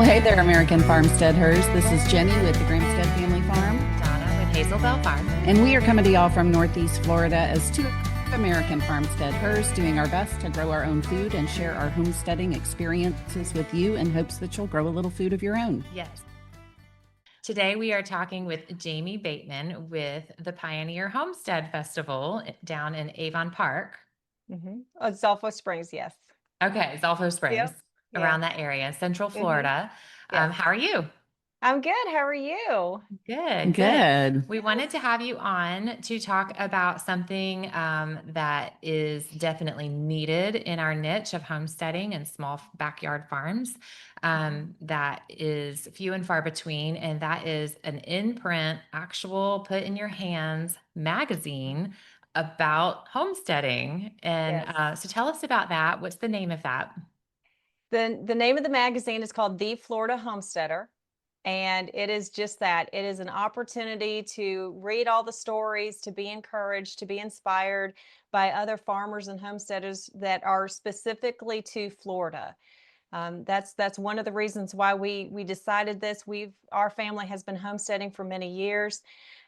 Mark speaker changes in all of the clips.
Speaker 1: Well, hey there, American farmsteaders. This is Jenny with the Gramstead Family Farm,
Speaker 2: Donna with Hazel Bell Farm.
Speaker 1: and we are coming to y'all from Northeast Florida as two American farmsteaders doing our best to grow our own food and share our homesteading experiences with you in hopes that you'll grow a little food of your own.
Speaker 2: Yes. Today we are talking with Jamie Bateman with the Pioneer Homestead Festival down in Avon Park.
Speaker 3: Zolfo Springs, yes.
Speaker 2: Okay, Zolfo Springs,
Speaker 3: Yeah.
Speaker 2: around that area, Central Florida.
Speaker 3: Yes.
Speaker 2: How are you?
Speaker 3: I'm good. How are you?
Speaker 2: Good.
Speaker 1: Good.
Speaker 2: We wanted to have you on to talk about something that is definitely needed in our niche of homesteading and small backyard farms. That is few and far between, and that is an in-print, actual, put in your hands magazine about homesteading. And
Speaker 3: Yes.
Speaker 2: so tell us about that. What's the name of that?
Speaker 3: The name of the magazine is called The Florida Homesteader. And it is just that. It is an opportunity to read all the stories, to be encouraged, to be inspired by other farmers and homesteaders that are specifically to Florida. That's one of the reasons why we decided this. Our family has been homesteading for many years,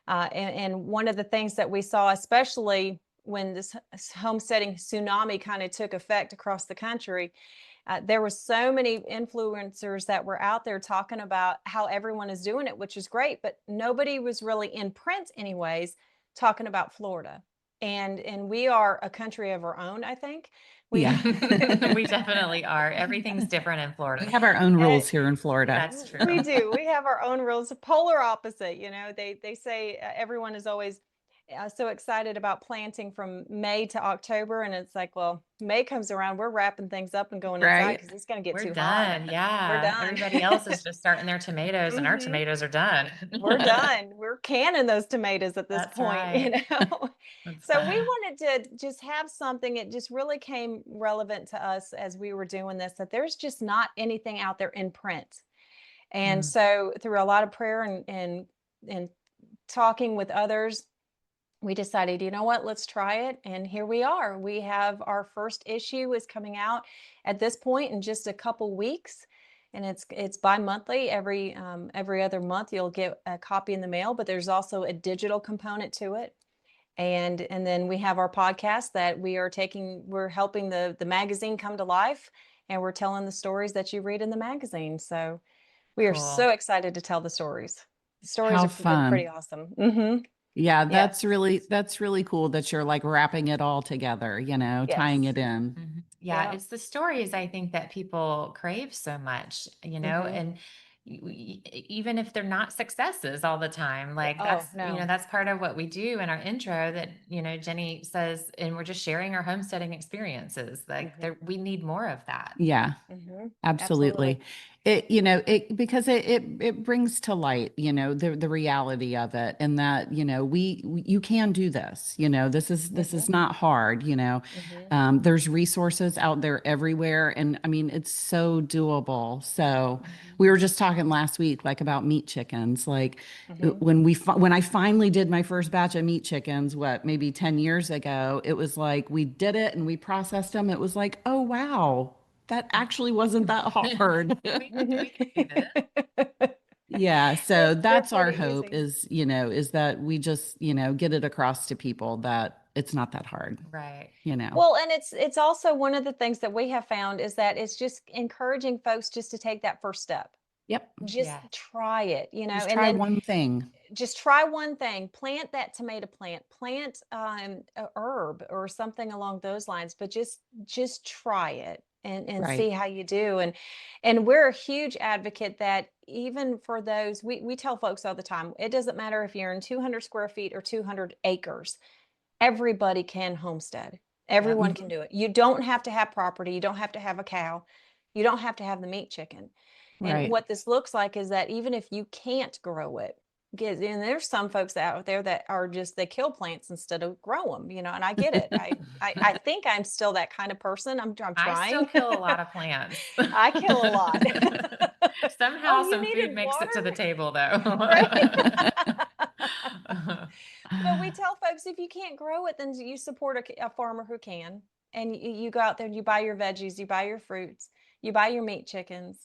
Speaker 3: and one of the things that we saw, especially when this homesteading tsunami kind of took effect across the country, there were so many influencers that were out there talking about how everyone is doing it, which is great, but nobody was really in print anyways talking about Florida. And we are a country of our own, I think.
Speaker 1: Yeah.
Speaker 2: We definitely are. Everything's different in Florida.
Speaker 1: We have our own rules here in Florida.
Speaker 2: That's true.
Speaker 3: We do. We have our own rules, polar opposite. They say everyone is always so excited about planting from May to October, and it's like, well, May comes around, we're wrapping things up and going inside
Speaker 1: Right.
Speaker 3: because it's going to get
Speaker 2: We're
Speaker 3: too
Speaker 2: done.
Speaker 3: hot.
Speaker 2: Yeah.
Speaker 3: We're done.
Speaker 2: Everybody else is just starting their tomatoes and our
Speaker 3: Mhm.
Speaker 2: tomatoes are done.
Speaker 3: We're done. We're canning those tomatoes at this
Speaker 2: That's
Speaker 3: point,
Speaker 2: right. That's
Speaker 3: So we wanted to just have something. It just really came relevant to us as we were doing this, that there's just not anything out there in print. And
Speaker 2: Mm.
Speaker 3: so through a lot of prayer and talking with others, we decided, you know what, let's try it. And here we are. We have our first issue is coming out at this point in just a couple weeks. And it's bi-monthly. Every other month you'll get a copy in the mail, but there's also a digital component to it. And then we have our podcast that we're helping the magazine come to life, and we're telling the stories that you read in the magazine. So we are
Speaker 2: Cool.
Speaker 3: so excited to tell the stories. The stories
Speaker 1: How
Speaker 3: have been pretty
Speaker 1: fun.
Speaker 3: awesome.
Speaker 1: Yeah,
Speaker 3: Yeah.
Speaker 1: that's really cool that you're like wrapping it all together, tying
Speaker 3: Yes.
Speaker 1: it in.
Speaker 2: Yeah,
Speaker 3: Yeah.
Speaker 2: it's the stories I think that people crave so much,
Speaker 3: hmm
Speaker 2: and even if they're not successes all the time, like
Speaker 3: Oh, no.
Speaker 2: that's part of what we do in our intro that, Jenny says, and we're just sharing our homesteading experiences. Like
Speaker 3: hmm
Speaker 2: we need more of that.
Speaker 1: Yeah.
Speaker 3: Absolutely.
Speaker 1: Absolutely. Because it brings to light, the reality of it, and that, you can do this, this is
Speaker 3: hmm
Speaker 1: not hard,
Speaker 3: hmm
Speaker 1: there's resources out there everywhere. And I mean, it's so doable. So
Speaker 2: Mhm.
Speaker 1: we were just talking last week, like about meat chickens, like
Speaker 3: hmm
Speaker 1: when I finally did my first batch of meat chickens, maybe 10 years ago, it was like, we did it and we processed them. It was like, oh, wow. That actually wasn't that hard.
Speaker 2: We can do this.
Speaker 1: Yeah, so
Speaker 3: They're
Speaker 1: that's our
Speaker 3: pretty
Speaker 1: hope
Speaker 3: easy.
Speaker 1: is that we just, get it across to people that it's not that hard,
Speaker 2: Right.
Speaker 1: you know.
Speaker 3: Well, and it's also one of the things that we have found is that it's just encouraging folks just to take that first step.
Speaker 1: Yep.
Speaker 3: Just
Speaker 2: Yeah.
Speaker 3: try it,
Speaker 1: Just
Speaker 3: and
Speaker 1: try
Speaker 3: then
Speaker 1: one thing.
Speaker 3: just try one thing. Plant that tomato plant, plant a herb or something along those lines, but just try it and
Speaker 1: Right.
Speaker 3: see how you do. And we're a huge advocate that even for those, we tell folks all the time, it doesn't matter if you're in 200 square feet or 200 acres, everybody can homestead.
Speaker 2: Yep.
Speaker 3: Everyone can
Speaker 1: Mhm.
Speaker 3: do it. You don't have to have property. You don't have to have a cow. You don't have to have the meat chicken. And
Speaker 1: Right.
Speaker 3: what this looks like is that even if you can't grow it, and there's some folks out there that are just, they kill plants instead of grow them, and I get it. I think I'm still that kind of person. I'm
Speaker 2: I still
Speaker 3: trying.
Speaker 2: kill a lot of plants.
Speaker 3: I kill a lot.
Speaker 2: Somehow
Speaker 3: Oh, you
Speaker 2: some food
Speaker 3: needed
Speaker 2: makes it to the
Speaker 3: water?
Speaker 2: table though.
Speaker 3: Right. But we tell folks if you can't grow it, then you support a farmer who can. And you go out there and you buy your veggies, you buy your fruits, you buy your meat chickens.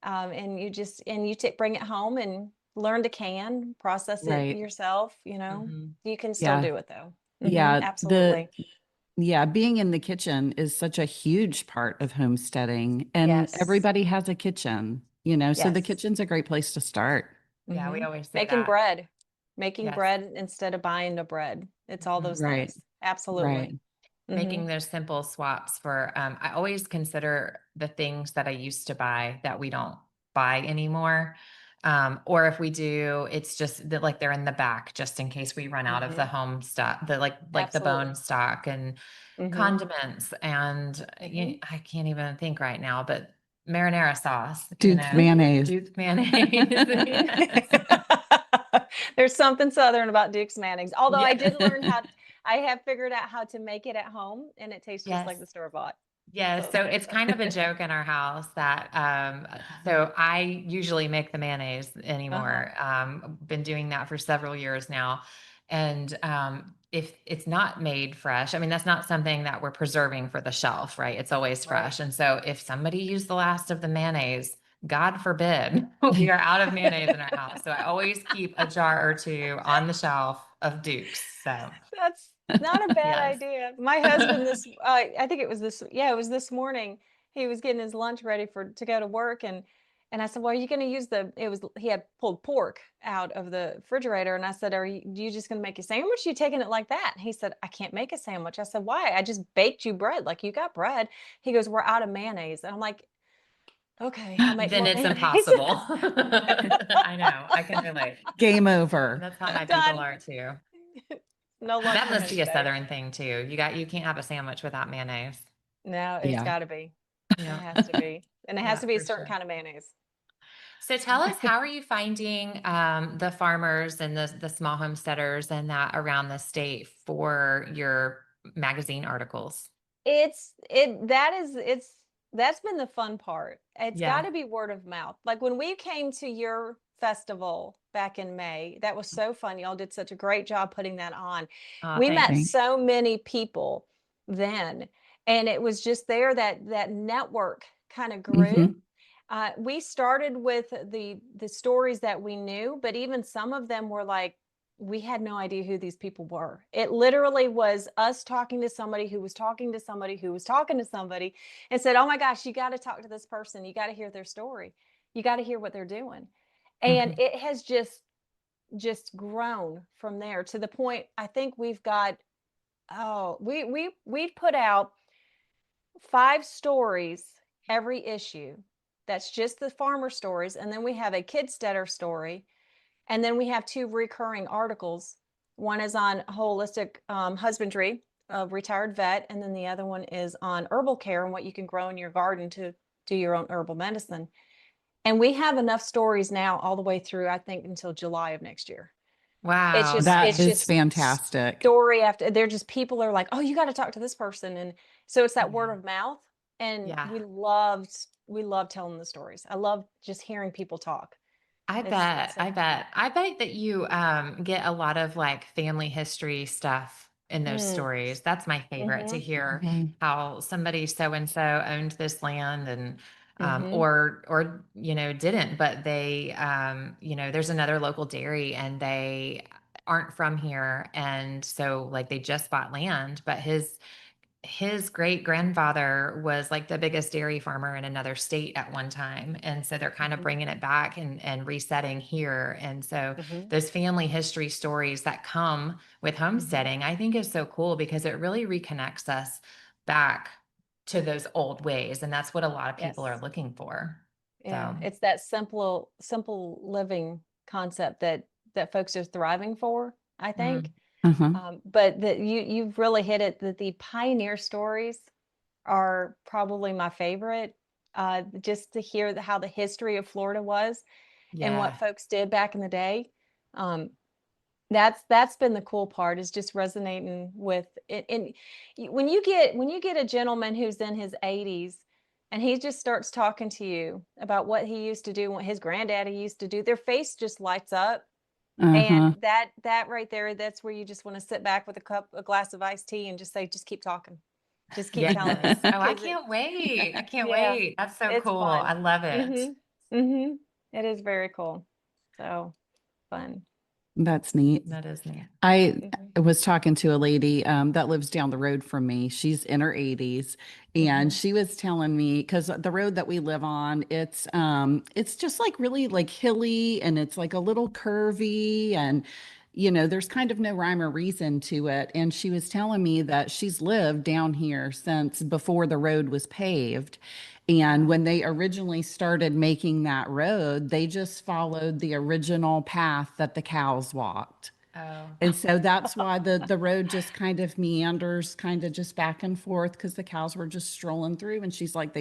Speaker 3: And you bring it home and learn to process it
Speaker 1: Right.
Speaker 3: yourself. You know,
Speaker 2: Mm-hmm.
Speaker 3: you can still
Speaker 1: Yeah.
Speaker 3: do it though.
Speaker 1: Yeah.
Speaker 3: Absolutely.
Speaker 1: Yeah, being in the kitchen is such a huge part of homesteading, and
Speaker 3: Yes.
Speaker 1: everybody has a kitchen, so the
Speaker 3: Yes.
Speaker 1: kitchen's a great place to start.
Speaker 2: Yeah, we always say
Speaker 3: Making
Speaker 2: that.
Speaker 3: bread, making
Speaker 2: Yes.
Speaker 3: bread instead of buying the bread. It's all
Speaker 2: Mhm.
Speaker 3: those
Speaker 1: Right.
Speaker 3: things. Absolutely.
Speaker 1: Right.
Speaker 2: Making those simple swaps for, I always consider the things that I used to buy that we don't buy anymore. Or if we do, it's just that like they're in the back just in case we run out of the home stock, the like the
Speaker 3: Absolutely.
Speaker 2: bone stock and condiments. And I can't even think right now, but marinara sauce,
Speaker 1: Duke's mayonnaise.
Speaker 2: Duke's mayonnaise. Yes.
Speaker 3: There's something Southern about Duke's mayonnaise. Although I did learn
Speaker 2: Yeah.
Speaker 3: I have figured out how to make it at home and it tastes just
Speaker 2: Yes.
Speaker 3: like the store bought.
Speaker 2: Yes, so it's kind of a joke in our house that so I usually make the mayonnaise anymore. Been doing that for several years now. And if it's not made fresh, I mean, that's not something that we're preserving for the shelf, right? It's always
Speaker 3: Right.
Speaker 2: fresh. And so if somebody used the last of the mayonnaise, God forbid, we are out of mayonnaise in our house. So I always keep a jar or two on the shelf of Duke's. So
Speaker 3: That's not a bad
Speaker 2: yes.
Speaker 3: idea. My husband I think it was it was this morning. He was getting his lunch ready to go to work and I said, "Well, are you going to use he had pulled pork out of the refrigerator." And I said, "Are you just going to make a sandwich? You taking it like that?" And he said, "I can't make a sandwich." I said, "Why? I just baked you bread. Like you got bread." He goes, "We're out of mayonnaise." And I'm like, "Okay, I'll make
Speaker 2: Then
Speaker 3: more
Speaker 2: it's
Speaker 3: mayonnaise."
Speaker 2: impossible. I know. I can relate.
Speaker 1: Game over.
Speaker 2: That's how my people
Speaker 3: Done.
Speaker 2: are too.
Speaker 3: No lunch
Speaker 2: That
Speaker 3: for
Speaker 2: must
Speaker 3: him
Speaker 2: be a
Speaker 3: today.
Speaker 2: Southern thing too. You can't have a sandwich without mayonnaise.
Speaker 3: No, it's
Speaker 1: Yeah.
Speaker 3: got to be. It
Speaker 2: Yeah.
Speaker 3: has to be. And it has
Speaker 2: Yeah,
Speaker 3: to be a
Speaker 2: for
Speaker 3: certain
Speaker 2: sure.
Speaker 3: kind of mayonnaise.
Speaker 2: So tell us, how are you finding the farmers and the small homesteaders and that around the state for your magazine articles?
Speaker 3: That's been the fun part. It's got
Speaker 2: Yeah.
Speaker 3: to be word of mouth. Like when we came to your festival back in May, that was so fun. Y'all did such a great job putting that on.
Speaker 2: Oh,
Speaker 3: We met
Speaker 2: thanks.
Speaker 1: Thanks.
Speaker 3: so many people then, and it was just there that network kind of grew.
Speaker 1: hmm
Speaker 3: We started with the stories that we knew, but even some of them were like, we had no idea who these people were. It literally was us talking to somebody who was talking to somebody who was talking to somebody and said, "Oh my gosh, you got to talk to this person. You got to hear their story. You got to hear what they're doing." And
Speaker 2: Mhm.
Speaker 3: it has just grown from there to the point I think we've got we put out 5 stories every issue. That's just the farmer stories, and then we have a Kidstetter story, and then we have 2 recurring articles. One is on holistic husbandry, a retired vet, and then the other one is on herbal care and what you can grow in your garden to do your own herbal medicine. And we have enough stories now all the way through, I think, until July of next year.
Speaker 2: Wow.
Speaker 1: That
Speaker 3: It's
Speaker 1: is
Speaker 3: just
Speaker 1: fantastic.
Speaker 3: story after they're just people are like, "Oh, you got to talk to this person." And so it's that word
Speaker 2: Yeah.
Speaker 3: of mouth. And
Speaker 2: Yeah.
Speaker 3: we love telling the stories. I love just hearing people talk.
Speaker 2: I
Speaker 3: It's
Speaker 2: bet.
Speaker 3: so
Speaker 2: I
Speaker 3: fun.
Speaker 2: bet. I bet that you get a lot of like family history stuff in those
Speaker 3: Mm,
Speaker 2: stories. That's my favorite to
Speaker 3: mhm,
Speaker 2: hear
Speaker 1: Mhm.
Speaker 2: how somebody so and so owned this land and
Speaker 3: mhm,
Speaker 2: or didn't, but they there's another local dairy and they aren't from here and so like they just bought land, but his great grandfather was like the biggest dairy farmer in another state at one time. And so they're kind of
Speaker 3: mhm,
Speaker 2: bringing it back and resetting here. And so
Speaker 3: mhm,
Speaker 2: those family history stories that come with
Speaker 3: mhm.
Speaker 2: homesteading, I think is so cool because it really reconnects us back to those old ways. And that's what a lot of people are
Speaker 3: Yes.
Speaker 2: looking for.
Speaker 3: Yeah.
Speaker 2: So,
Speaker 3: It's that simple living concept that folks are thriving for, I think.
Speaker 2: mm,
Speaker 1: Uh-huh.
Speaker 3: But that you've really hit it that the pioneer stories are probably my favorite. Just to hear how the history of Florida was and what
Speaker 2: yeah.
Speaker 3: folks did back in the day. Um, that's been the cool part is just resonating with it. And when you get a gentleman who's in his 80s and he just starts talking to you about what he used to do, what his granddaddy used to do, their face just lights up. And
Speaker 1: Uh-huh.
Speaker 3: that right there, that's where you just want to sit back with a glass of iced tea and just say, just keep talking. Just keep telling me.
Speaker 2: Yes. Oh, I
Speaker 3: 'Cause
Speaker 2: can't wait. I can't
Speaker 3: yeah,
Speaker 2: wait. That's so
Speaker 3: it's
Speaker 2: cool.
Speaker 3: fun.
Speaker 2: I love it.
Speaker 3: hmm Mm-hmm. It is very cool. So fun.
Speaker 1: That's neat.
Speaker 2: That is neat.
Speaker 1: I
Speaker 3: Mhm.
Speaker 1: was talking to a lady that lives down the road from me. She's in her 80s, and
Speaker 3: Mhm.
Speaker 1: she was telling me because the road that we live on, it's just like really like hilly and it's like a little curvy and there's kind of no rhyme or reason to it. And she was telling me that she's lived down here since before the road was paved. And when they originally started making that road, they just followed the original path that the cows walked.
Speaker 2: Oh,
Speaker 1: And so that's why the road just kind of meanders, kind of just back and forth because the cows were just strolling through. And she's like,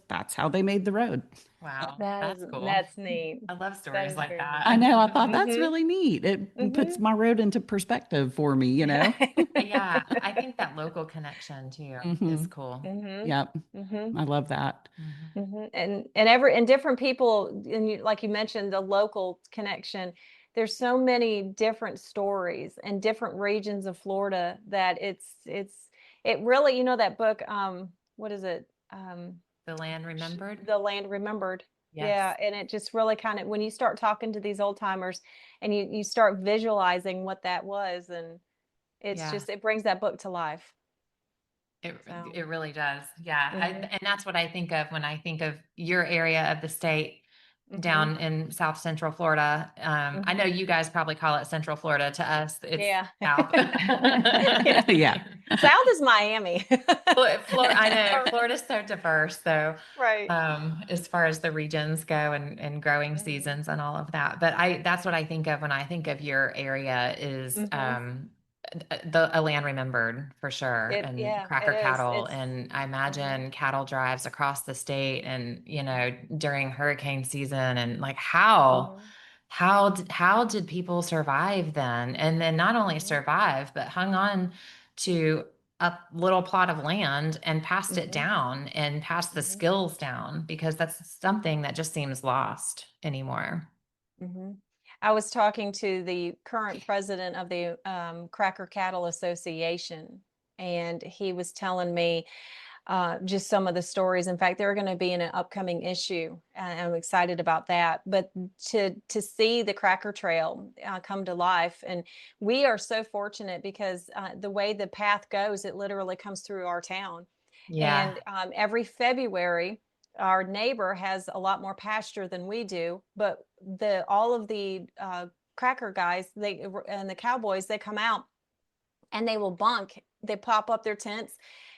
Speaker 1: that's how they made the road.
Speaker 2: wow.
Speaker 3: That is
Speaker 2: That's cool.
Speaker 3: that's neat.
Speaker 2: I love
Speaker 3: That
Speaker 2: stories
Speaker 3: is
Speaker 2: like
Speaker 3: very
Speaker 1: I
Speaker 2: that.
Speaker 1: know. I thought
Speaker 3: neat.
Speaker 1: that's really neat. It puts
Speaker 3: Mhm.
Speaker 1: my road into perspective for me, you know?
Speaker 2: Yeah, I think that local connection too is
Speaker 1: Hmm.
Speaker 2: cool.
Speaker 3: Mhm.
Speaker 1: Yep.
Speaker 3: Mhm.
Speaker 1: I love that.
Speaker 2: Mhm.
Speaker 3: Mhm. And different people, and like you mentioned, the local connection. There's so many different stories and different regions of Florida that it really, that book, what is it?
Speaker 2: The land remembered?
Speaker 3: The Land Remembered.
Speaker 2: Yes.
Speaker 3: Yeah, and it just really kind of, when you start talking to these old timers and you start visualizing what that was, and
Speaker 2: Yeah.
Speaker 3: it brings that book to life.
Speaker 2: It
Speaker 3: So,
Speaker 2: it really does. Yeah.
Speaker 3: mhm,
Speaker 2: And that's what I think of when I think of your area of the state
Speaker 3: mhm,
Speaker 2: down in South Central Florida. I know
Speaker 3: mhm.
Speaker 2: you guys probably call it Central Florida. To us, it's
Speaker 3: Yeah.
Speaker 2: South.
Speaker 3: Yeah.
Speaker 1: Yeah.
Speaker 3: South is Miami.
Speaker 2: I know Florida's so diverse. So,
Speaker 3: Right.
Speaker 2: as far as the regions go and growing
Speaker 3: Mhm,
Speaker 2: seasons and all of that, but that's what I think of when I think of your area is
Speaker 3: mhm.
Speaker 2: a land remembered for sure, and
Speaker 3: It
Speaker 2: cracker
Speaker 3: is.
Speaker 2: cattle, and I
Speaker 3: Mhm,
Speaker 2: imagine cattle drives across the state, and during hurricane season, and like
Speaker 3: mhm,
Speaker 2: how did people survive then? And then not only
Speaker 3: mhm,
Speaker 2: survive, but hung on to a little plot of land and passed it
Speaker 3: mhm,
Speaker 2: down and passed the
Speaker 3: mhm,
Speaker 2: skills down, because that's something that just seems lost anymore.
Speaker 3: mhm. I was talking to the current president of the Cracker Cattle Association, and he was telling me just some of the stories. In fact, they're going to be in an upcoming issue, and I'm excited about that. But to see the Cracker Trail come to life, and we are so fortunate because the way the path goes, it literally comes through our town.
Speaker 2: Yeah.
Speaker 3: And every February, our neighbor has a lot more pasture than we do, but the all of the cracker guys, they and the cowboys, they come out and they will bunk. They pop up their tents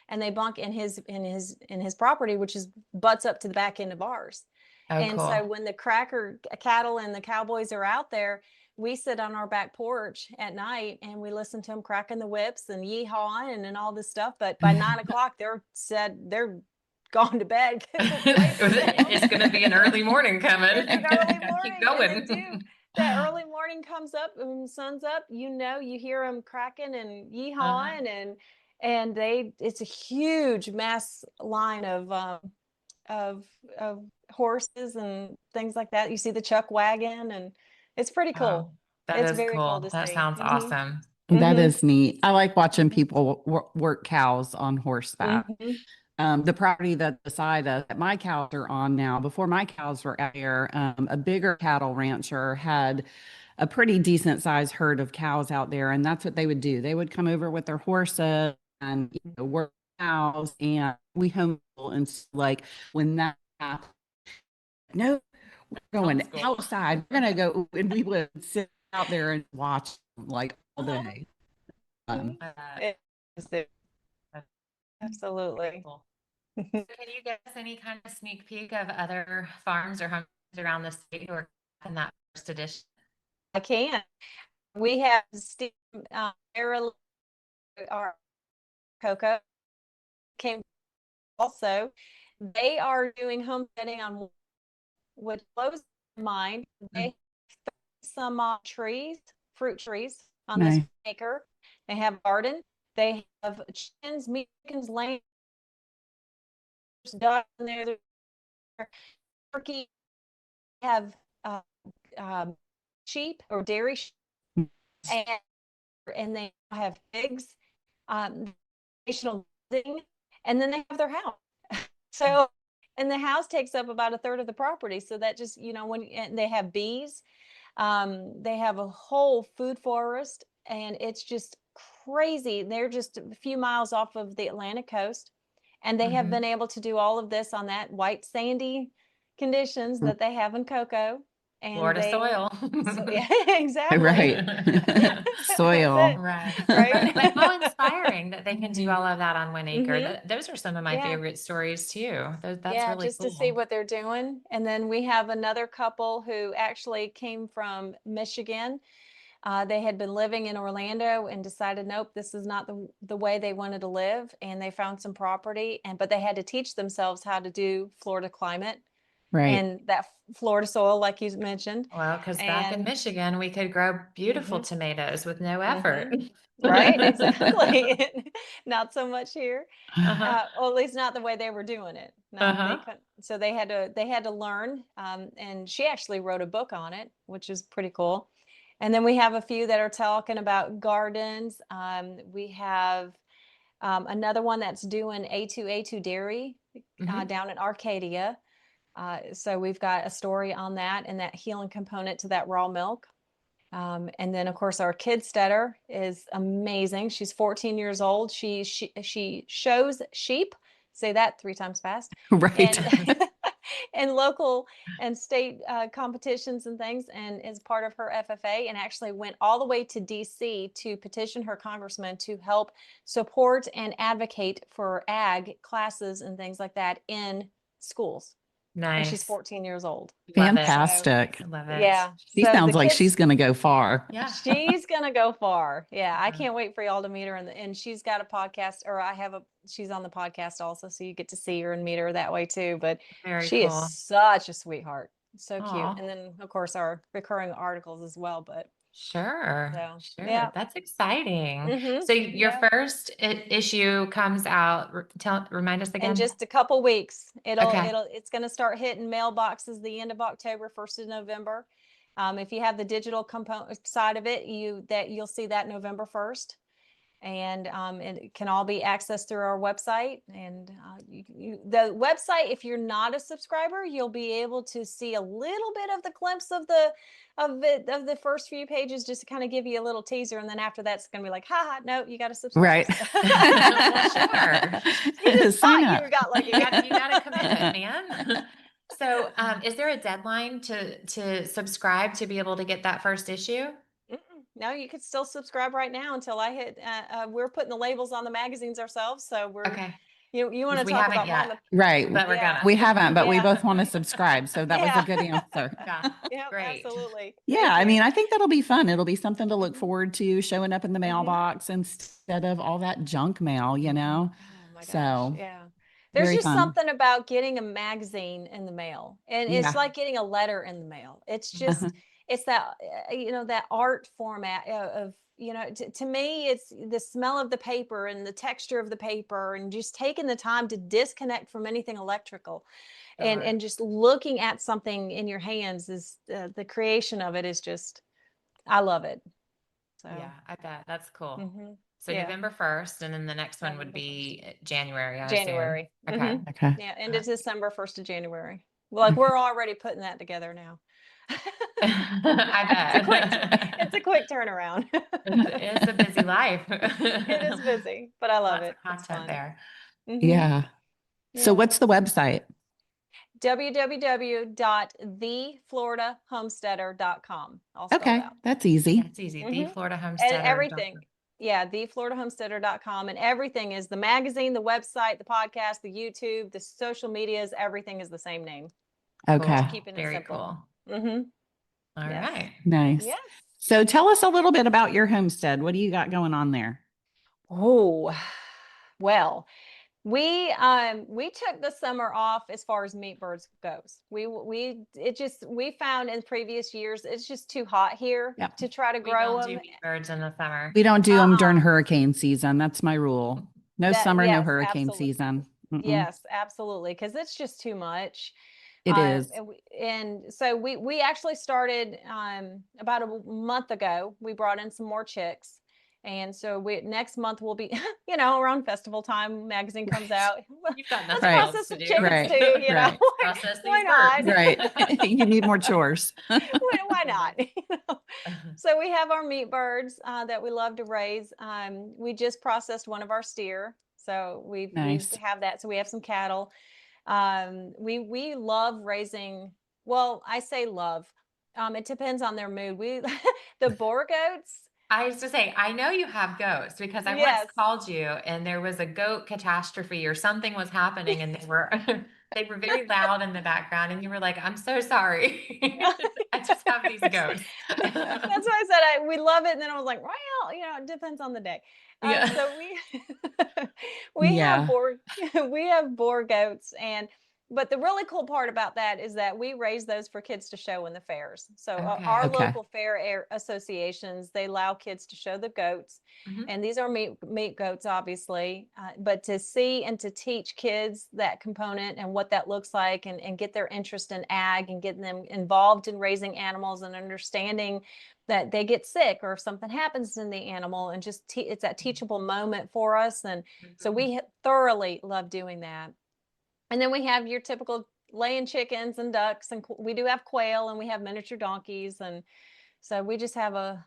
Speaker 3: and they bunk in his property, which is butts up to the back end of ours.
Speaker 2: Oh,
Speaker 3: And
Speaker 2: cool.
Speaker 3: so when the cracker cattle and the cowboys are out there, we sit on our back porch at night and we listen to them cracking the whips and yeehawing and all this stuff. But by 9 o'clock, they're gone to bed because it's late for them.
Speaker 2: It's going to be an early morning coming.
Speaker 3: It's an early
Speaker 2: Keep
Speaker 3: morning, and they do.
Speaker 2: going.
Speaker 3: That early morning comes up and the sun's up, you hear them cracking and
Speaker 2: Uh-huh.
Speaker 3: yeehawing, and it's a huge mass line of of horses and things like that. You see the chuck wagon, and it's pretty
Speaker 2: Oh,
Speaker 3: cool.
Speaker 2: that
Speaker 3: It's
Speaker 2: is
Speaker 3: very cool
Speaker 2: cool.
Speaker 3: to
Speaker 2: That
Speaker 3: see.
Speaker 2: sounds
Speaker 3: Mhm.
Speaker 2: awesome.
Speaker 1: That
Speaker 3: Mhm.
Speaker 1: is neat. I like watching
Speaker 3: Mhm.
Speaker 1: people work cows on horseback.
Speaker 3: Mhm.
Speaker 1: The property that beside us that my cows are on now, before my cows were out there, a bigger cattle rancher had a pretty decent sized herd of cows out there. And that's what they would do. They would come over with their horses and work cows, and we homeschool. And like when that happened, no, we're going
Speaker 2: Homeschool.
Speaker 1: outside. We're going to go. And we would sit out there and watch like all
Speaker 3: Uh-huh.
Speaker 1: day.
Speaker 3: Mhm.
Speaker 2: Uh,
Speaker 3: It is,
Speaker 2: that's
Speaker 3: absolutely.
Speaker 2: cool. So can you give us any kind of sneak peek of other farms or homes around the state who are in that first edition?
Speaker 3: I can. We have Steve, our Coco came also. They are doing homesteading on what blows my mind. They
Speaker 2: Mm.
Speaker 3: have some trees, fruit trees on this
Speaker 1: No.
Speaker 3: acre. They have garden. They have chickens, meat chickens, lambs, dogs in there, turkey. They have uh, um, sheep or dairy sheep, and they have pigs, additional thing, and then they have their house. So And the house takes up about a third of the property. So that just, and they have bees, they have a whole food forest, and it's just crazy. They're just a few miles off of the Atlantic coast, and they have
Speaker 2: Mhm.
Speaker 3: been able to do all of this on that white sandy conditions that they have in cocoa. And
Speaker 2: Florida soil.
Speaker 3: so yeah, exactly.
Speaker 1: Right.
Speaker 3: That's
Speaker 1: Soil.
Speaker 3: it,
Speaker 2: Right.
Speaker 3: right?
Speaker 2: But how inspiring that they can do all of that on 1 acre.
Speaker 3: Hmm.
Speaker 2: Those are some of my
Speaker 3: Yeah.
Speaker 2: favorite stories too. That's
Speaker 3: Yeah,
Speaker 2: really
Speaker 3: just to see
Speaker 2: cool.
Speaker 3: what they're doing. And then we have another couple who actually came from Michigan. They had been living in Orlando and decided, nope, this is not the way they wanted to live. And they found some property, but they had to teach themselves how to do Florida climate
Speaker 1: Right.
Speaker 3: and that Florida soil, like you mentioned.
Speaker 2: Well, because back in
Speaker 3: And
Speaker 2: Michigan, we could grow beautiful
Speaker 3: mhm,
Speaker 2: tomatoes with no effort.
Speaker 3: mhm, right, exactly. Not so much here.
Speaker 2: Uh-huh.
Speaker 3: Or at least not the way they were doing it. Not they
Speaker 2: Uh-huh.
Speaker 3: couldn't. So they had to learn. And she actually wrote a book on it, which is pretty cool. And then we have a few that are talking about gardens. We have another one that's doing A2 dairy
Speaker 2: Hmm.
Speaker 3: down in Arcadia. So we've got a story on that and that healing component to that raw milk. And then of course our Kidstetter is amazing. She's 14 years old. She shows sheep, say that 3 times fast,
Speaker 1: Right.
Speaker 3: and and local and state competitions and things, and is part of her FFA, and actually went all the way to DC to petition her congressman to help support and advocate for ag classes and things like that in schools. And she's
Speaker 2: Nice.
Speaker 3: 14 years old.
Speaker 2: Love it.
Speaker 3: So
Speaker 1: Fantastic.
Speaker 2: I love it.
Speaker 3: yeah,
Speaker 1: She
Speaker 3: so the
Speaker 1: sounds like she's
Speaker 3: kids,
Speaker 1: going to go far.
Speaker 2: Yeah.
Speaker 3: she's gonna go far. Yeah, I
Speaker 2: Yeah.
Speaker 3: can't wait for y'all to meet her. And she's got a podcast, or she's on the podcast also, so you get to see her and meet her that way too. But
Speaker 2: Very
Speaker 3: she is
Speaker 2: cool.
Speaker 3: such a sweetheart, so cute.
Speaker 2: Oh,
Speaker 3: And then of course our recurring articles as well. But
Speaker 2: sure.
Speaker 3: so
Speaker 2: Sure.
Speaker 3: yeah,
Speaker 2: That's exciting.
Speaker 3: mm-hmm,
Speaker 2: So your
Speaker 3: yeah.
Speaker 2: first issue comes out, remind us
Speaker 3: In
Speaker 2: again.
Speaker 3: just a couple weeks,
Speaker 2: Okay.
Speaker 3: it's going to start hitting mailboxes the end of October, 1st of November. If you have the digital component side of it, you'll see that November 1st. And it can all be accessed through our website. And the website, if you're not a subscriber, you'll be able to see a little bit of the glimpse of the first few pages, just to kind of give you a little teaser. And then after that's going to be like, haha, no, you got to subscribe.
Speaker 1: Right.
Speaker 3: So.
Speaker 2: Well, sure.
Speaker 3: You just
Speaker 1: Sign
Speaker 3: thought
Speaker 1: up.
Speaker 3: you got lucky.
Speaker 2: You got a commitment, man. So, is there a deadline to subscribe to be able to get that first issue?
Speaker 3: Mm-mm. No, you could still subscribe right now until I hit. We're putting the labels on the magazines ourselves, so
Speaker 2: Okay.
Speaker 3: you want
Speaker 2: Because
Speaker 3: to
Speaker 2: we
Speaker 3: talk
Speaker 2: haven't
Speaker 3: about
Speaker 2: yet,
Speaker 3: mama?
Speaker 1: Right.
Speaker 2: but we're
Speaker 3: Yeah,
Speaker 1: We
Speaker 2: gonna.
Speaker 1: haven't, but we
Speaker 3: yeah,
Speaker 1: both want to subscribe. So that was a
Speaker 3: yeah,
Speaker 1: good answer.
Speaker 2: Yeah.
Speaker 3: yeah,
Speaker 2: Great.
Speaker 3: absolutely.
Speaker 1: Yeah,
Speaker 3: Thank
Speaker 1: I
Speaker 3: you.
Speaker 1: mean, I think that'll be fun. It'll be something to look
Speaker 3: Hmm.
Speaker 1: forward to showing up in the
Speaker 3: Hmm.
Speaker 1: mailbox instead of all that junk mail, you know?
Speaker 3: Oh my gosh,
Speaker 1: So
Speaker 3: yeah. There's
Speaker 1: very
Speaker 3: just
Speaker 1: fun.
Speaker 3: something about getting a magazine in the mail, and it's
Speaker 1: Yeah.
Speaker 3: like getting a letter in the mail. It's
Speaker 1: Uh-huh.
Speaker 3: just, it's that, that art format of, to me, it's the smell of the paper and the texture of the paper, and just taking the time to disconnect from anything electrical, and
Speaker 2: Sure.
Speaker 3: just looking at something in your hands is the creation of it is just, I love it.
Speaker 2: Yeah,
Speaker 3: So,
Speaker 2: I bet. That's cool.
Speaker 3: mhm,
Speaker 2: So
Speaker 3: yeah,
Speaker 2: November 1st, and then the next one would
Speaker 3: November 1st.
Speaker 2: be January, I assume.
Speaker 3: January.
Speaker 2: Okay.
Speaker 1: Okay.
Speaker 3: Yeah, end
Speaker 2: Uh,
Speaker 3: of December, 1st of January. Like we're already putting that together now. It's a quick,
Speaker 2: I
Speaker 3: it's a quick turnaround.
Speaker 2: bet. It's a busy life.
Speaker 3: It is busy, but I love
Speaker 2: Lots of
Speaker 3: it. It's
Speaker 2: content
Speaker 3: fun.
Speaker 2: there.
Speaker 3: Hmm.
Speaker 1: Yeah. So
Speaker 3: Yeah.
Speaker 1: what's the website?
Speaker 3: www.thefloridahomesteader.com. All spelled
Speaker 1: Okay,
Speaker 3: out.
Speaker 1: that's
Speaker 2: Yeah,
Speaker 1: easy.
Speaker 2: it's easy.
Speaker 3: Hmm. And everything.
Speaker 2: TheFloridaHomesteader.com.
Speaker 3: Yeah, thefloridahomesteader.com. And everything is the magazine, the website, the podcast, the YouTube, the social medias, everything is the same name.
Speaker 1: Okay,
Speaker 2: Cool.
Speaker 3: Just keeping it
Speaker 2: Very
Speaker 3: simple.
Speaker 2: cool.
Speaker 3: Hmm.
Speaker 2: All
Speaker 3: Yes.
Speaker 2: right.
Speaker 1: nice.
Speaker 3: Yes.
Speaker 1: So tell us a little bit about your homestead. What do you got going on there?
Speaker 3: Oh, well, we took the summer off as far as meat birds goes. We found in previous years it's just too hot here
Speaker 1: Yep.
Speaker 3: to try to
Speaker 2: We
Speaker 3: grow
Speaker 2: don't do
Speaker 3: them.
Speaker 2: meat birds in the summer.
Speaker 1: We don't do them during
Speaker 3: Uh-uh.
Speaker 1: hurricane season. That's my rule. No
Speaker 3: That
Speaker 1: summer, no
Speaker 3: yes,
Speaker 1: hurricane
Speaker 3: absolutely.
Speaker 1: season. Mm-mm.
Speaker 3: Yes, absolutely, because it's just too much.
Speaker 1: It is.
Speaker 3: And so we actually started about a month ago. We brought in some more chicks, And so next month will be, around festival time, magazine comes
Speaker 1: Right.
Speaker 3: out.
Speaker 2: You've got
Speaker 3: Let's
Speaker 2: nothing
Speaker 1: Right.
Speaker 2: else
Speaker 3: process
Speaker 2: to
Speaker 3: some
Speaker 2: do.
Speaker 3: chickens
Speaker 1: Right.
Speaker 3: too,
Speaker 1: Right.
Speaker 2: Process
Speaker 3: why
Speaker 2: these
Speaker 3: not?
Speaker 2: birds.
Speaker 1: Right. You need more chores.
Speaker 3: Why not? So we have our meat birds that we love to raise. We just processed one of our steer, so we
Speaker 1: Nice.
Speaker 3: have that. So we have some cattle. We love raising. Well, I say love. It depends on their mood. We the boar goats.
Speaker 2: I used to say, I know you have goats because I once
Speaker 3: Yes.
Speaker 2: called you and there was a goat catastrophe or something was happening and they were they were very loud in the background and you were like, I'm so sorry. I just have these goats.
Speaker 3: That's why I said we love it. And then I was like, well, it depends on the day.
Speaker 2: Yeah.
Speaker 3: So we we have
Speaker 1: Yeah.
Speaker 3: boar we have boar goats, but the really cool part about that is that we raise those for kids to show in the fairs. So our
Speaker 2: Okay.
Speaker 1: Okay.
Speaker 3: local fair associations, they allow kids to show the goats,
Speaker 2: Mhm.
Speaker 3: and these are meat goats, obviously. But to see and to teach kids that component and what that looks like, and get their interest in ag and getting them involved in raising animals and understanding that they get sick or if something happens in the animal, and just it's that teachable moment for us. And so
Speaker 2: Mhm.
Speaker 3: we thoroughly love doing that. And then we have your typical laying chickens and ducks, and we do have quail, and we have miniature donkeys, and so we just have a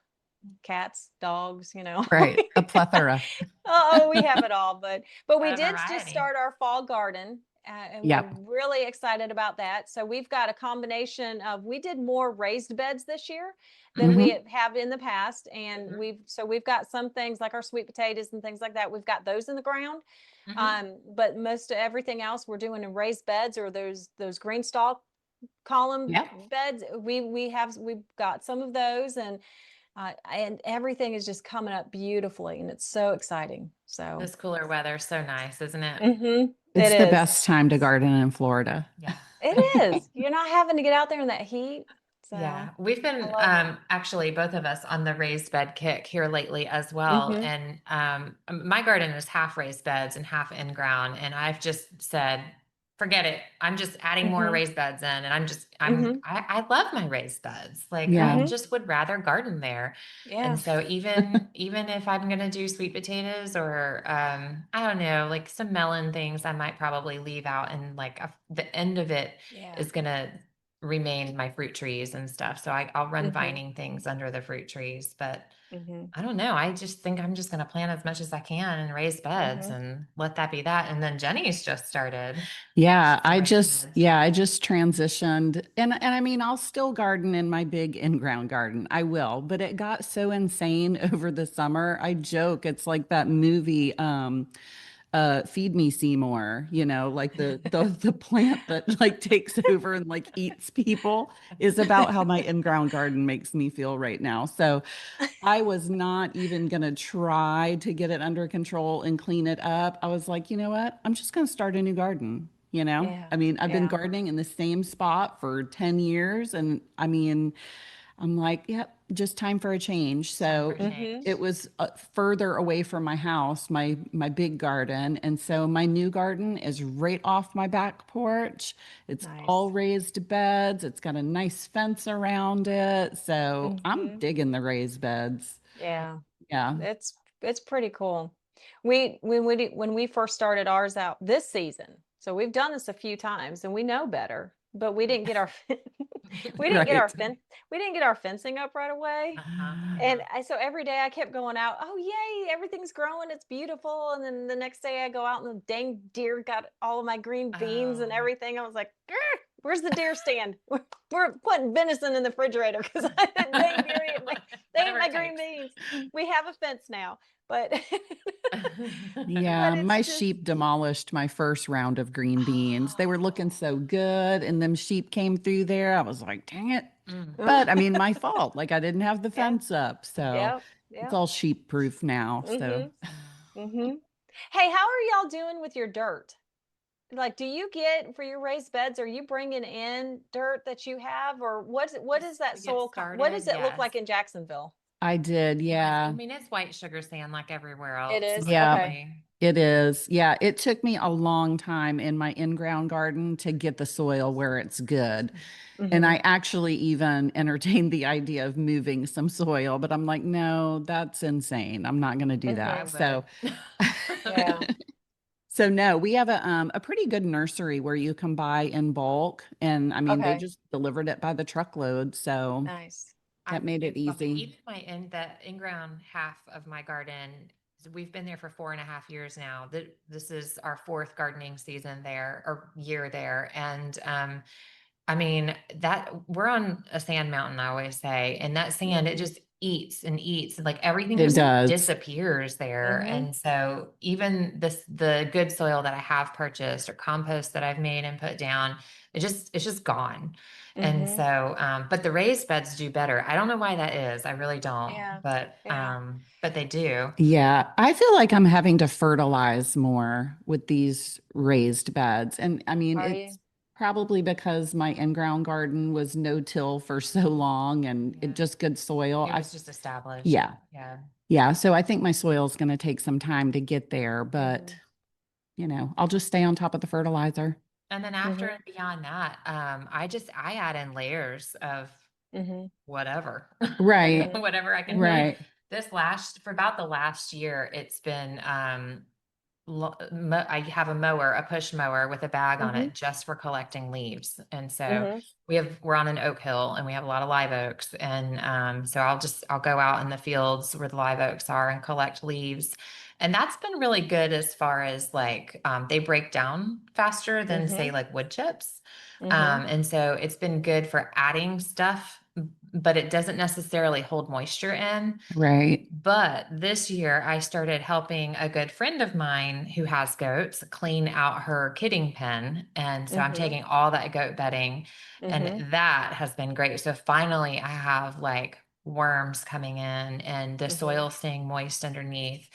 Speaker 3: cats, dogs,
Speaker 1: Right. A plethora.
Speaker 3: Oh, we have it all, but we
Speaker 2: What a
Speaker 3: did just
Speaker 2: variety.
Speaker 3: start our fall garden, and we're
Speaker 1: Yep.
Speaker 3: really excited about that. So we've got a combination of we did more raised beds this year than
Speaker 2: Mhm.
Speaker 3: we
Speaker 1: Hmm.
Speaker 3: have in the past, and
Speaker 2: Mhm.
Speaker 3: we've got some things like our sweet potatoes and things like that. We've got those in the ground,
Speaker 2: Mhm.
Speaker 3: but most of everything else we're doing in raised beds, or those green stalk column
Speaker 1: Yep.
Speaker 3: beds. We've got some of those, and everything is just coming up beautifully, and it's so exciting. So
Speaker 2: This cooler weather is so nice, isn't it?
Speaker 3: it
Speaker 1: It's the
Speaker 3: is.
Speaker 1: best time to garden in Florida.
Speaker 2: Yeah.
Speaker 3: It is. You're not having to get out there in that heat. So
Speaker 2: Yeah, we've
Speaker 3: I
Speaker 2: been
Speaker 3: love it.
Speaker 2: actually both of us on the raised bed kick here lately as well.
Speaker 3: Hmm.
Speaker 2: And my garden is half raised beds and half in ground. And I've just said, forget it. I'm just adding more
Speaker 3: Hmm.
Speaker 2: raised beds in. And
Speaker 3: Hmm.
Speaker 2: I love my raised beds. Like I
Speaker 1: Yeah.
Speaker 3: Hmm.
Speaker 2: just would rather garden there.
Speaker 3: Yeah.
Speaker 2: And so even if I'm gonna do sweet potatoes or I don't know, like some melon things, I might probably leave out and like the end of it
Speaker 3: Yeah.
Speaker 2: is gonna remain my fruit trees and stuff. So I'll run
Speaker 3: Hmm.
Speaker 2: vining things under the fruit trees. But
Speaker 3: Hmm.
Speaker 2: I don't know. I just think I'm just going to plant as much as I can and raise beds
Speaker 3: Hmm.
Speaker 2: and let that be that. And then Jenny's just started
Speaker 1: Yeah,
Speaker 2: some raised beds.
Speaker 1: I just transitioned, and I mean I'll still garden in my big in-ground garden. I will, but it got so insane over the summer. I joke it's like that movie Feed Me Seymour, like the plant that like takes over and like eats people is about how my in-ground garden makes me feel right now. So I was not even going to try to get it under control and clean it up. I was like, you know what? I'm just going to start a new garden.
Speaker 3: Yeah.
Speaker 1: I mean, I've been
Speaker 3: Yeah.
Speaker 1: gardening in the same spot for 10 years. And I mean, I'm like, yep, just time for a change.
Speaker 2: Time for
Speaker 1: So
Speaker 3: Hmm.
Speaker 2: change.
Speaker 1: it was further away from my house, my big garden, and so my new garden is right off my back porch. It's all
Speaker 3: Nice.
Speaker 1: raised beds. It's got a nice fence around it. So I'm
Speaker 3: Hmm.
Speaker 1: digging the raised beds.
Speaker 3: Yeah.
Speaker 1: Yeah.
Speaker 3: It's pretty cool. When we first started ours out this season, so we've done this a few times and we know better, but we didn't get our we didn't get our
Speaker 1: Right.
Speaker 3: fencing up right away. And so every day I kept going out, oh yay, everything's growing, it's beautiful. And then the next day I go out and the dang deer got all of my green beans and
Speaker 2: Oh,
Speaker 3: everything. I was like, "Grr, where's the deer stand? We're putting venison in the refrigerator because that dang deer they ate
Speaker 2: whatever
Speaker 3: my
Speaker 2: it
Speaker 3: green
Speaker 2: takes.
Speaker 3: beans." We have a fence now, but
Speaker 1: Yeah,
Speaker 3: but
Speaker 1: my
Speaker 3: it's just
Speaker 1: sheep demolished my first round of green beans. They were looking
Speaker 3: oh.
Speaker 1: so good, and them sheep came through there. I was like, dang it.
Speaker 2: Mm.
Speaker 1: But I mean, my fault. Like I didn't have the
Speaker 3: Yeah,
Speaker 1: fence up. So
Speaker 3: yeah,
Speaker 1: it's
Speaker 3: yeah.
Speaker 1: all sheep proof now. So
Speaker 3: Mhm. Mhm. Hey, how are y'all doing with your dirt? Like, do you get for your raised beds, are you bringing in dirt that you have, or what is that
Speaker 2: To get
Speaker 3: what
Speaker 2: started,
Speaker 3: does it look
Speaker 2: yes.
Speaker 3: like in Jacksonville?
Speaker 1: I did.
Speaker 2: I
Speaker 1: Yeah.
Speaker 2: mean, it's white sugar sand like everywhere
Speaker 3: It
Speaker 2: else,
Speaker 3: is?
Speaker 1: Yeah.
Speaker 3: Okay.
Speaker 2: honestly.
Speaker 1: It is. Yeah. It took me a long time in my in-ground garden to get the soil where it's good. And
Speaker 3: Mm-hmm.
Speaker 1: I actually even entertained the idea of moving some soil, but I'm like, no, that's insane. I'm not going to do
Speaker 2: I
Speaker 1: that.
Speaker 3: Mm-hmm.
Speaker 1: So,
Speaker 2: would.
Speaker 3: Yeah.
Speaker 1: so no, we have a pretty good nursery where you can buy in bulk. And I mean, they
Speaker 3: Okay.
Speaker 1: just delivered it by the truckload. So
Speaker 3: Nice.
Speaker 1: that
Speaker 2: I'm
Speaker 1: made it
Speaker 2: very lucky.
Speaker 1: easy.
Speaker 2: Even the in-ground half of my garden, we've been there for 4.5 years now. This is our fourth gardening season there or year there. And I mean, that we're on a sand mountain, I always say, and that sand, it
Speaker 3: Mm-hmm.
Speaker 2: just eats and eats. Like everything
Speaker 1: It
Speaker 2: just
Speaker 1: does.
Speaker 2: disappears there.
Speaker 3: Mm-hmm.
Speaker 2: And so even the good soil that I have purchased or compost that I've made and put down, it's just gone. And
Speaker 3: Mm-hmm.
Speaker 2: so, but the raised beds do better. I don't know why that is. I really don't,
Speaker 3: Yeah. Yeah.
Speaker 2: but they do.
Speaker 1: Yeah, I feel like I'm having to fertilize more with these raised beds. And I mean,
Speaker 3: Are you?
Speaker 1: it's probably because my in-ground garden was no-till for so long and it
Speaker 2: Yeah.
Speaker 1: just good soil.
Speaker 2: It was just established.
Speaker 1: Yeah,
Speaker 2: Yeah.
Speaker 1: yeah. So I think my soil's going to take some time to get there, but
Speaker 3: Mm-hmm.
Speaker 1: I'll just stay on top of the fertilizer.
Speaker 2: And then after
Speaker 3: Mm-hmm.
Speaker 2: and beyond that, I add in layers of
Speaker 3: Mm-hmm.
Speaker 2: whatever,
Speaker 1: Right,
Speaker 3: Mm-hmm.
Speaker 2: whatever I can
Speaker 3: Mm-hmm.
Speaker 2: find.
Speaker 1: right.
Speaker 2: For about the last year, it's been I have a mower, a push mower with a bag on
Speaker 3: Mm-hmm.
Speaker 2: it just for collecting leaves. And so
Speaker 3: Mm-hmm.
Speaker 2: we're on an oak hill and we have a lot of live oaks. And so I'll go out in the fields where the live oaks are and collect leaves. And that's been really good as far as like they break down faster than say
Speaker 3: Mm-hmm.
Speaker 2: like wood chips.
Speaker 3: Mm-hmm.
Speaker 2: And so it's been good for adding stuff, but it doesn't necessarily hold moisture in.
Speaker 1: Right.
Speaker 2: But this year, I started helping a good friend of mine who has goats clean out her kidding pen. And so I'm
Speaker 3: Mm-hmm.
Speaker 2: taking all that goat bedding, and
Speaker 3: Mm-hmm.
Speaker 2: that has been great. So finally, I have like worms coming in and the
Speaker 3: Mm-hmm.
Speaker 2: soil staying moist underneath.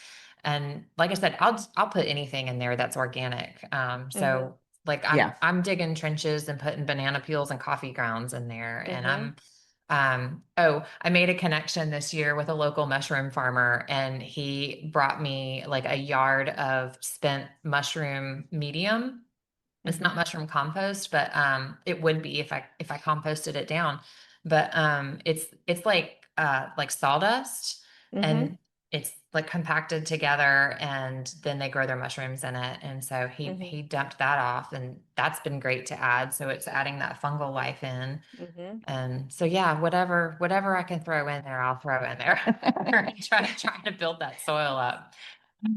Speaker 2: And like I said, I'll put anything in there that's organic.
Speaker 3: Mm-hmm.
Speaker 2: So like
Speaker 1: Yeah.
Speaker 2: I'm digging trenches and putting banana peels and coffee grounds in there, and
Speaker 3: Mm-hmm.
Speaker 2: I made a connection this year with a local mushroom farmer, and he brought me like a yard of spent mushroom medium. It's
Speaker 3: Mm-hmm.
Speaker 2: not mushroom compost, but it would be if I composted it down. But it's like sawdust,
Speaker 3: Mm-hmm.
Speaker 2: and it's like compacted together, and then they grow their mushrooms in it. And so
Speaker 3: Mm-hmm.
Speaker 2: he dumped that off, and that's been great to add. So it's adding that fungal life in.
Speaker 3: Mm-hmm.
Speaker 2: And so yeah, whatever I can throw in there, I'll throw in there. And try to build that soil up.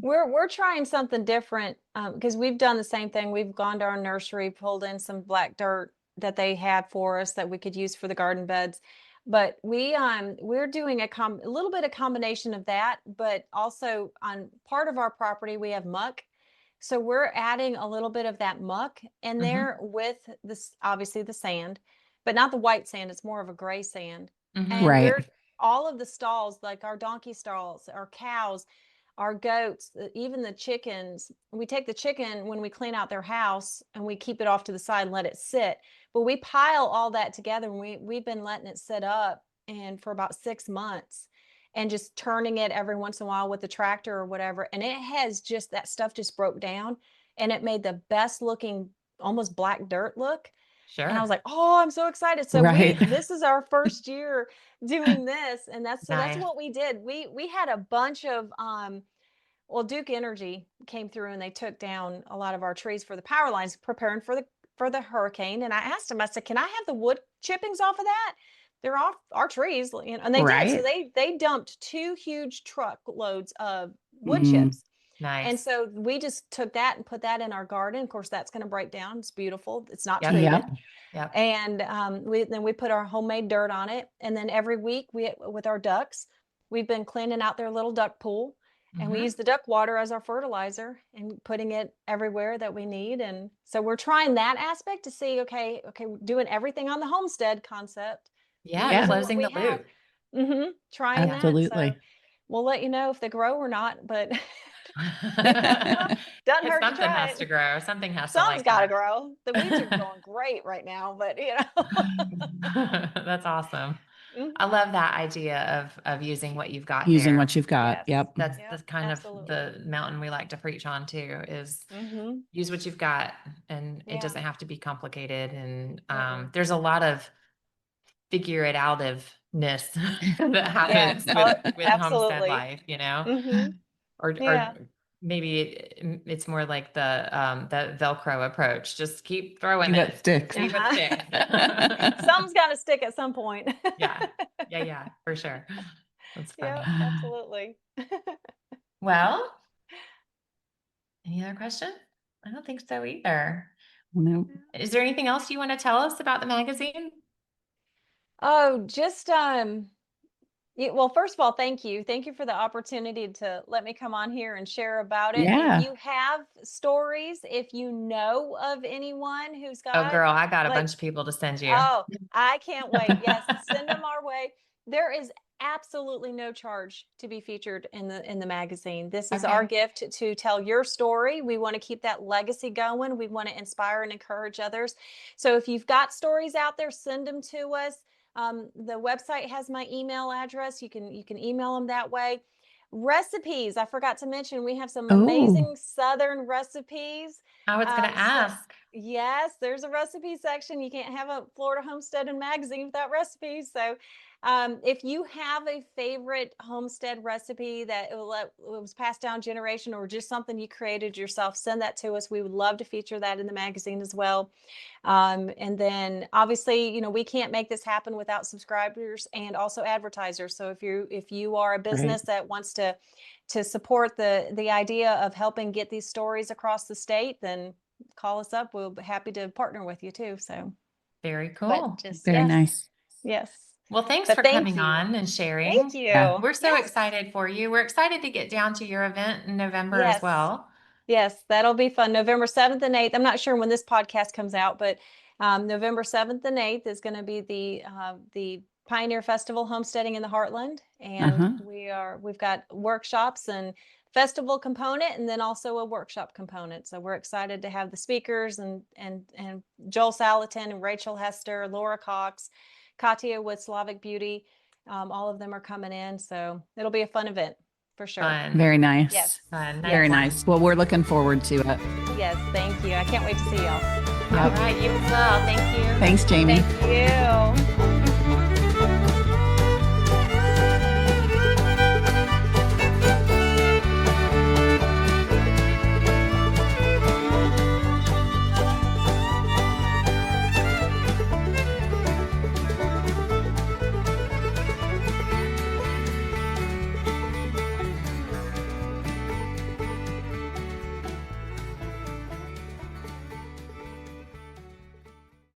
Speaker 3: We're trying something different because we've done the same thing. We've gone to our nursery, pulled in some black dirt that they had for us that we could use for the garden beds. But we're doing a little bit of combination of that, but also on part of our property we have muck. So we're adding a little bit of that muck in
Speaker 2: Hmm.
Speaker 3: there with this obviously the sand, but not the white sand, it's more of a gray sand.
Speaker 2: Hmm.
Speaker 3: And
Speaker 1: Right.
Speaker 3: we're all of the stalls, like our donkey stalls, our cows, our goats, even the chickens, we take the chicken when we clean out their house and we keep it off to the side and let it sit. But we pile all that together and we've been letting it sit up and for about 6 months and just turning it every once in a while with the tractor or whatever. And it has just that stuff just broke down and it made the best looking almost black dirt look. And I was
Speaker 2: Sure.
Speaker 3: like, "Oh, I'm so excited." So
Speaker 1: Right.
Speaker 3: this is our first year doing this and that's
Speaker 2: Nice.
Speaker 3: what we did. We had a bunch of well, Duke Energy came through and they took down a lot of our trees for the power lines preparing for the hurricane and I asked them, I said, "Can I have the wood chippings off of that?" They're off our trees, and they did. So
Speaker 1: Right.
Speaker 3: they dumped two huge truckloads of wood
Speaker 1: Mm,
Speaker 3: chips. And
Speaker 2: Nice.
Speaker 3: so we just took that and put that in our garden. Of course, that's going to break down. It's beautiful. It's not
Speaker 2: Yep.
Speaker 3: treated.
Speaker 1: yep.
Speaker 2: Yep.
Speaker 3: And we put our homemade dirt on it. And then every week we with our ducks, we've been cleaning out their little duck pool. And we
Speaker 2: Hmm.
Speaker 3: use the duck water as our fertilizer and putting it everywhere that we need. And so we're trying that aspect to see, okay, we're doing everything on the homestead concept,
Speaker 2: Yeah.
Speaker 1: Yeah,
Speaker 3: using what
Speaker 2: Closing
Speaker 3: we
Speaker 2: the
Speaker 3: have.
Speaker 2: loop.
Speaker 3: Trying
Speaker 2: Yeah.
Speaker 3: that. So
Speaker 1: absolutely.
Speaker 3: we'll let you know if they grow or not, but doesn't
Speaker 2: Because
Speaker 3: hurt to
Speaker 2: something
Speaker 3: try
Speaker 2: has
Speaker 3: it.
Speaker 2: to grow. Something has to
Speaker 3: Something's
Speaker 2: like
Speaker 3: got to
Speaker 2: that.
Speaker 3: grow. The weeds are going great right now, but
Speaker 2: That's awesome. I love that idea of using what you've got
Speaker 1: Using
Speaker 2: there.
Speaker 1: what you've got.
Speaker 3: Yes.
Speaker 1: Yep.
Speaker 2: That's
Speaker 3: Yep,
Speaker 2: the kind
Speaker 3: absolutely.
Speaker 2: of the mountain we like to preach on too, is
Speaker 3: Mm-hmm.
Speaker 2: use what you've got, and it
Speaker 3: Yeah.
Speaker 2: doesn't have to be complicated. And
Speaker 3: Mm-mm.
Speaker 2: there's a lot of figure it out ofness that happens
Speaker 3: Oh,
Speaker 2: with homestead
Speaker 3: absolutely.
Speaker 2: life,
Speaker 3: Mm-hmm.
Speaker 2: or
Speaker 3: Yeah.
Speaker 2: maybe it's more like the Velcro approach. Just keep throwing
Speaker 1: See what
Speaker 2: it.
Speaker 1: sticks.
Speaker 2: See what sticks.
Speaker 3: Something's got to stick at some point.
Speaker 2: Yeah, for sure. That's funny.
Speaker 3: Yep, absolutely.
Speaker 2: Well, any other questions? I don't think so either.
Speaker 1: No.
Speaker 2: Is there anything else you want to tell us about the magazine?
Speaker 3: Oh, just well, first of all, thank you. Thank you for the opportunity to let me come on here and share about it. If
Speaker 1: Yeah.
Speaker 3: you have stories, if you know of anyone who's
Speaker 2: Oh,
Speaker 3: got
Speaker 2: girl, I got a
Speaker 3: like,
Speaker 2: bunch of people to send you.
Speaker 3: oh, I can't wait. Yes, send them our way. There is absolutely no charge to be featured in the magazine. This is our
Speaker 2: Okay.
Speaker 3: gift to tell your story. We want to keep that legacy going. We want to inspire and encourage others. So if you've got stories out there, send them to us. The website has my email address. You can email them that way. Recipes, I forgot to mention, we have some
Speaker 1: Oh,
Speaker 3: amazing Southern recipes.
Speaker 2: I was going to
Speaker 3: So
Speaker 2: ask.
Speaker 3: yes, there's a recipe section. You can't have a Florida Homesteading magazine without recipes. So if you have a favorite homestead recipe that it was passed down generation, or just something you created yourself, send that to us. We would love to feature that in the magazine as well. And then obviously, we can't make this happen without subscribers and also advertisers. So if you are a business that wants to support the idea of helping get these stories across the state, then call us up. We'll be happy to partner with you too. So
Speaker 2: Very
Speaker 3: but
Speaker 2: cool.
Speaker 3: just
Speaker 1: very
Speaker 3: yes,
Speaker 1: nice.
Speaker 3: yes.
Speaker 2: Well, thanks
Speaker 3: But
Speaker 2: for
Speaker 3: thank
Speaker 2: coming
Speaker 3: you.
Speaker 2: on and
Speaker 3: Thank
Speaker 2: sharing.
Speaker 3: you.
Speaker 1: Yeah.
Speaker 2: We're so
Speaker 3: Yes.
Speaker 2: excited for you. We're excited to get down to your event in November as
Speaker 3: Yes.
Speaker 2: well.
Speaker 3: Yes, that'll be fun. November 7th and 8th. I'm not sure when this podcast comes out, but November 7th and 8th is going to be the Pioneer Festival Homesteading in the Heartland. And we've got workshops and festival component, and then also a workshop component. So we're excited to have the speakers and Joel Salatin and Rachel Hester, Laura Cox, Katya with Slavic Beauty. All of them are coming in. So it'll be a fun event. For sure.
Speaker 2: Fun.
Speaker 1: Very nice.
Speaker 3: Yes.
Speaker 2: Fun.
Speaker 1: Very nice. Well, we're looking forward to it.
Speaker 3: Yes, thank you. I can't wait to see y'all.
Speaker 2: All right, you as well. Thank you.
Speaker 1: Thanks, Jamie.
Speaker 3: Thank you.